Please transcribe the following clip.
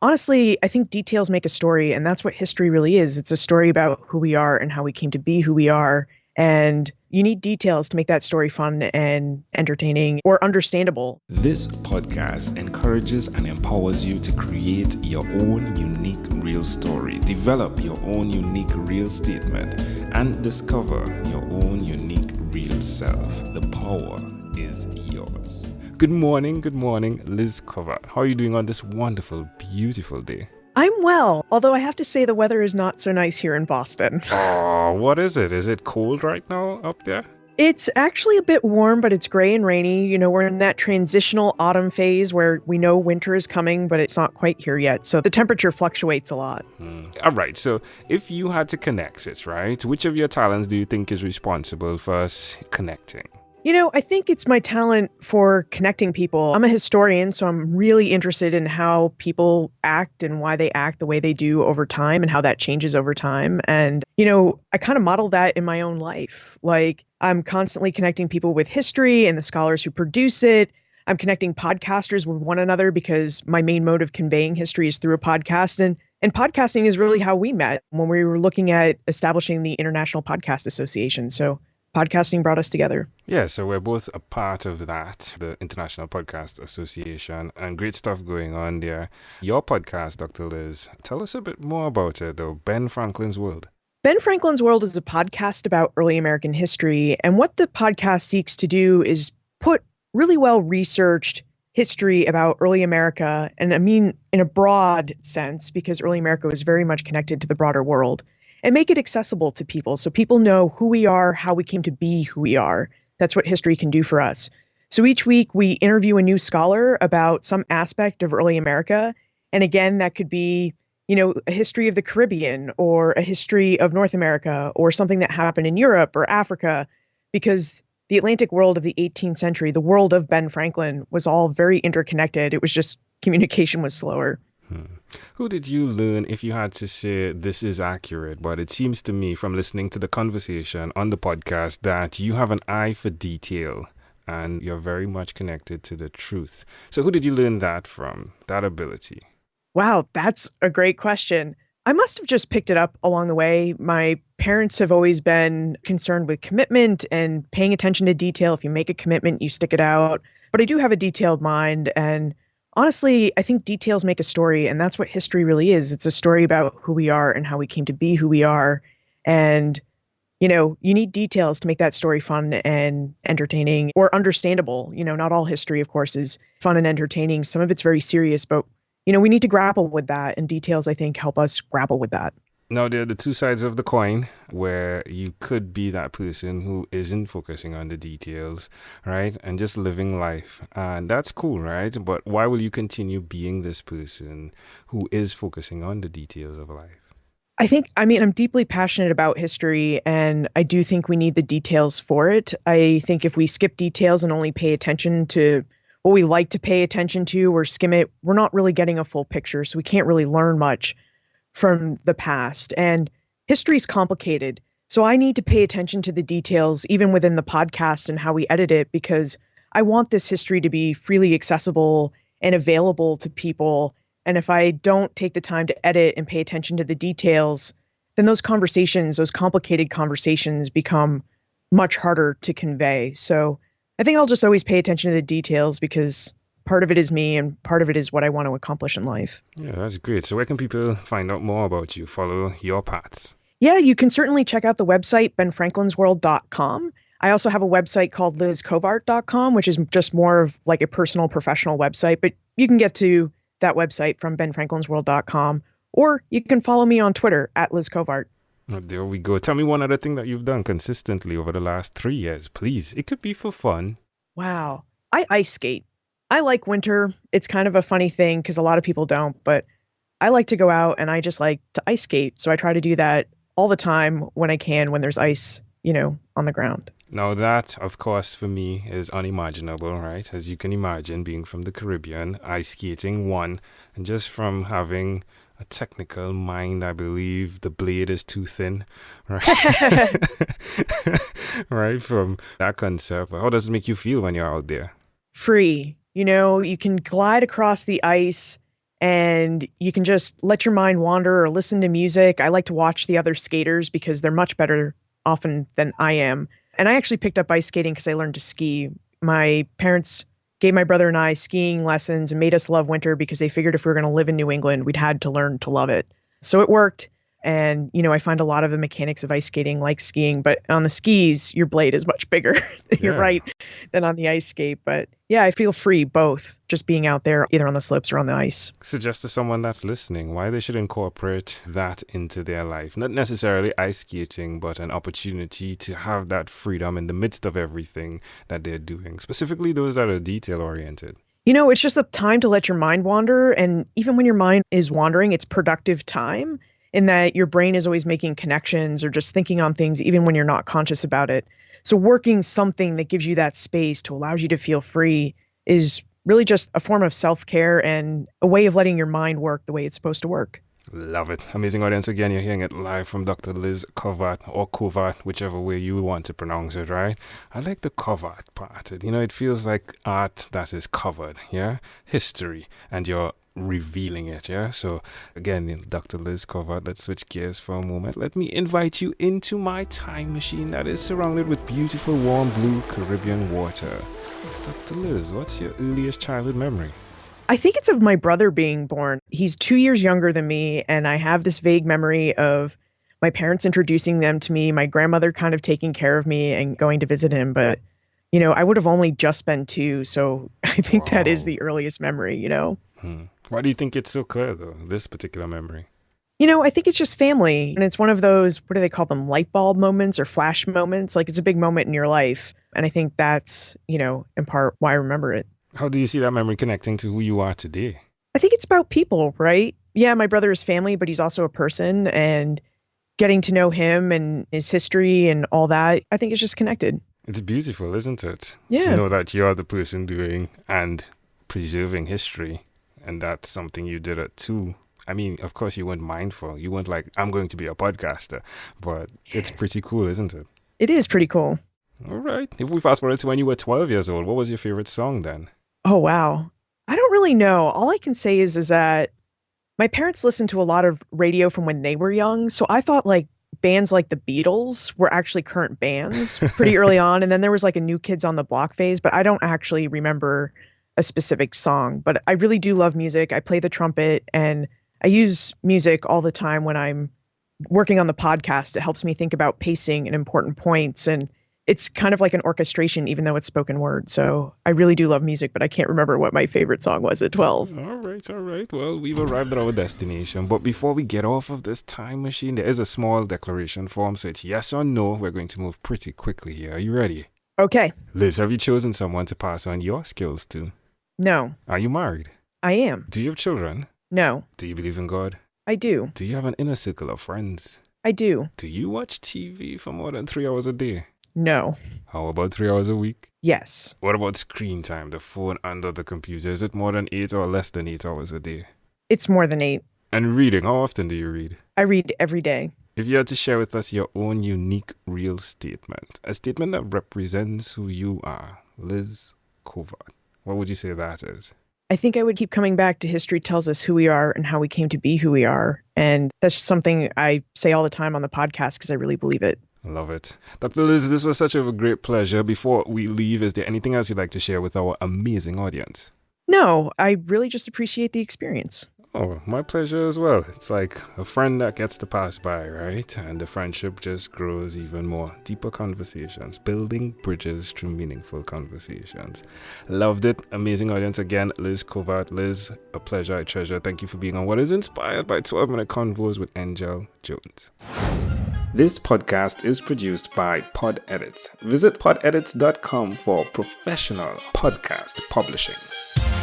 Honestly, I think details make a story, and that's what history really is. It's a story about who we are and how we came to be who we are. And you need details to make that story fun and entertaining or understandable. This podcast encourages and empowers you to create your own unique real story, develop your own unique real statement, and discover your own unique real self. The power is yours. Good morning, Liz Covart. How are you doing on this wonderful, beautiful day? I'm well, although I have to say the weather is not so nice here in Boston. Oh, what is it? Is it cold right now up there? It's actually a bit warm, but it's gray and rainy. You know, we're in that transitional autumn phase where we know winter is coming, but it's not quite here yet. So the temperature fluctuates a lot. All right. So if you had to connect it, right, which of your talents do you think is responsible for us connecting? You know, I think it's my talent for connecting people. I'm a historian, so I'm really interested in how people act and why they act the way they do over time and how that changes over time. And, you know, I kind of model that in my own life. Like, I'm constantly connecting people with history and the scholars who produce it. I'm connecting podcasters with one another because my main mode of conveying history is through a podcast. And podcasting is really how we met when we were looking at establishing the International Podcast Association. So podcasting brought us together. Yeah, so we're both a part of that, the International Podcast Association, and great stuff going on there. Your podcast, Dr. Liz, tell us a bit more about it, though. Ben Franklin's World. Ben Franklin's World is a podcast about early American history, and what the podcast seeks to do is put really well-researched history about early America, and I mean in a broad sense, because early America was very much connected to the broader world, and make it accessible to people so people know who we are, how we came to be who we are. That's what history can do for us. So each week we interview a new scholar about some aspect of early America. And again, that could be, you know, a history of the Caribbean or a history of North America or something that happened in Europe or Africa, because the Atlantic world of the 18th century, the world of Ben Franklin, was all very interconnected. It was just communication was slower. Who did you learn, if you had to say this is accurate, but it seems to me from listening to the conversation on the podcast that you have an eye for detail and you're very much connected to the truth. So who did you learn that from, that ability? Wow, that's a great question. I must have just picked it up along the way. My parents have always been concerned with commitment and paying attention to detail. If you make a commitment, you stick it out. But I do have a detailed mind, and honestly, I think details make a story, and that's what history really is. It's a story about who we are and how we came to be who we are. And, you know, you need details to make that story fun and entertaining or understandable. You know, not all history, of course, is fun and entertaining. Some of it's very serious, but, you know, we need to grapple with that. And details, I think, help us grapple with that. Now, there are the two sides of the coin where you could be that person who isn't focusing on the details, right? And just living life. And that's cool, right? But why will you continue being this person who is focusing on the details of life? I'm deeply passionate about history, and I do think we need the details for it. I think if we skip details and only pay attention to what we like to pay attention to or skim it, we're not really getting a full picture. So we can't really learn much from the past. And history is complicated. So I need to pay attention to the details, even within the podcast and how we edit it, because I want this history to be freely accessible and available to people. And if I don't take the time to edit and pay attention to the details, then those conversations, those complicated conversations, become much harder to convey. So I think I'll just always pay attention to the details because part of it is me and part of it is what I want to accomplish in life. Yeah, that's great. So where can people find out more about you, follow your paths? Yeah, you can certainly check out the website, benfranklinsworld.com. I also have a website called lizcovart.com, which is just more of like a personal professional website, but you can get to that website from benfranklinsworld.com, or you can follow me on Twitter at lizcovart. Oh, there we go. Tell me one other thing that you've done consistently over the last 3 years, please. It could be for fun. Wow. I ice skate. I like winter. It's kind of a funny thing because a lot of people don't, but I like to go out and I just like to ice skate. So I try to do that all the time when I can, when there's ice, you know, on the ground. Now that, of course, for me is unimaginable, right? As you can imagine, being from the Caribbean, ice skating, one, and just from having a technical mind, I believe the blade is too thin, right? Right, from that concept. How does it make you feel when you're out there? Free. You know, you can glide across the ice and you can just let your mind wander or listen to music. I like to watch the other skaters because they're much better often than I am. And I actually picked up ice skating because I learned to ski. My parents gave my brother and I skiing lessons and made us love winter because they figured if we were going to live in New England, we'd had to learn to love it. So it worked. And, I find a lot of the mechanics of ice skating like skiing, but on the skis, your blade is much bigger, you're right, than on the ice skate. But yeah, I feel free both, just being out there either on the slopes or on the ice. Suggest to someone that's listening why they should incorporate that into their life. Not necessarily ice skating, but an opportunity to have that freedom in the midst of everything that they're doing, specifically those that are detail-oriented. It's just a time to let your mind wander. And even when your mind is wandering, it's productive time in that your brain is always making connections or just thinking on things, even when you're not conscious about it. So working something that gives you that space to allow you to feel free is really just a form of self-care and a way of letting your mind work the way it's supposed to work. Love it. Amazing audience. Again, you're hearing it live from Dr. Liz Covart, or Covart, whichever way you want to pronounce it, right? I like the Covart part. It feels like art that is covered, history, and you're revealing it, So again, Dr. Liz Covart, let's switch gears for a moment. Let me invite you into my time machine that is surrounded with beautiful warm blue Caribbean water. Dr. Liz, what's your earliest childhood memory? I think it's of my brother being born. He's 2 years younger than me, and I have this vague memory of my parents introducing them to me, my grandmother kind of taking care of me and going to visit him. But, I would have only just been 2, so I think that is the earliest memory, Why do you think it's so clear, though, this particular memory? I think it's just family. And it's one of those, what do they call them, Lightbulb moments or flash moments? Like it's a big moment in your life. And I think that's, in part why I remember it. How do you see that memory connecting to who you are today? I think it's about people, right? Yeah, my brother is family, but he's also a person. And getting to know him and his history and all that, I think it's just connected. It's beautiful, isn't it? Yeah. To know that you're the person doing and preserving history. And that's something you did at 2. I mean, of course, you weren't mindful. You weren't like, I'm going to be a podcaster. But it's pretty cool, isn't it? It is pretty cool. All right. If we fast forward to when you were 12 years old, what was your favorite song then? Oh, wow. I don't really know. All I can say is that my parents listened to a lot of radio from when they were young. So I thought bands like the Beatles were actually current bands pretty early on. And then there was a New Kids on the Block phase, but I don't actually remember a specific song. But I really do love music. I play the trumpet and I use music all the time when I'm working on the podcast. It helps me think about pacing and important points. And it's kind of like an orchestration, even though it's spoken word. So I really do love music, but I can't remember what my favorite song was at 12. All right. Well, we've arrived at our destination. But before we get off of this time machine, there is a small declaration form. So it's yes or no. We're going to move pretty quickly here. Are you ready? Okay. Liz, have you chosen someone to pass on your skills to? No. Are you married? I am. Do you have children? No. Do you believe in God? I do. Do you have an inner circle of friends? I do. Do you watch TV for more than 3 hours a day? No. How about 3 hours a week? Yes. What about screen time, the phone under the computer? Is it more than 8 or less than 8 hours a day? It's more than 8. And reading, how often do you read? I read every day. If you had to share with us your own unique real statement, a statement that represents who you are, Liz Covart, what would you say that is? I think I would keep coming back to history tells us who we are and how we came to be who we are. And that's something I say all the time on the podcast because I really believe it. Love it. Dr. Liz, this was such a great pleasure. Before we leave, is there anything else you'd like to share with our amazing audience? No, I really just appreciate the experience. Oh, my pleasure as well. It's like a friend that gets to pass by, right? And the friendship just grows even more. Deeper conversations, building bridges through meaningful conversations. Loved it. Amazing audience again. Liz Covart. Liz, a pleasure, a treasure. Thank you for being on what is inspired by 12-minute Convos with Angel Jones. This podcast is produced by Pod Edits. Visit podedits.com for professional podcast publishing.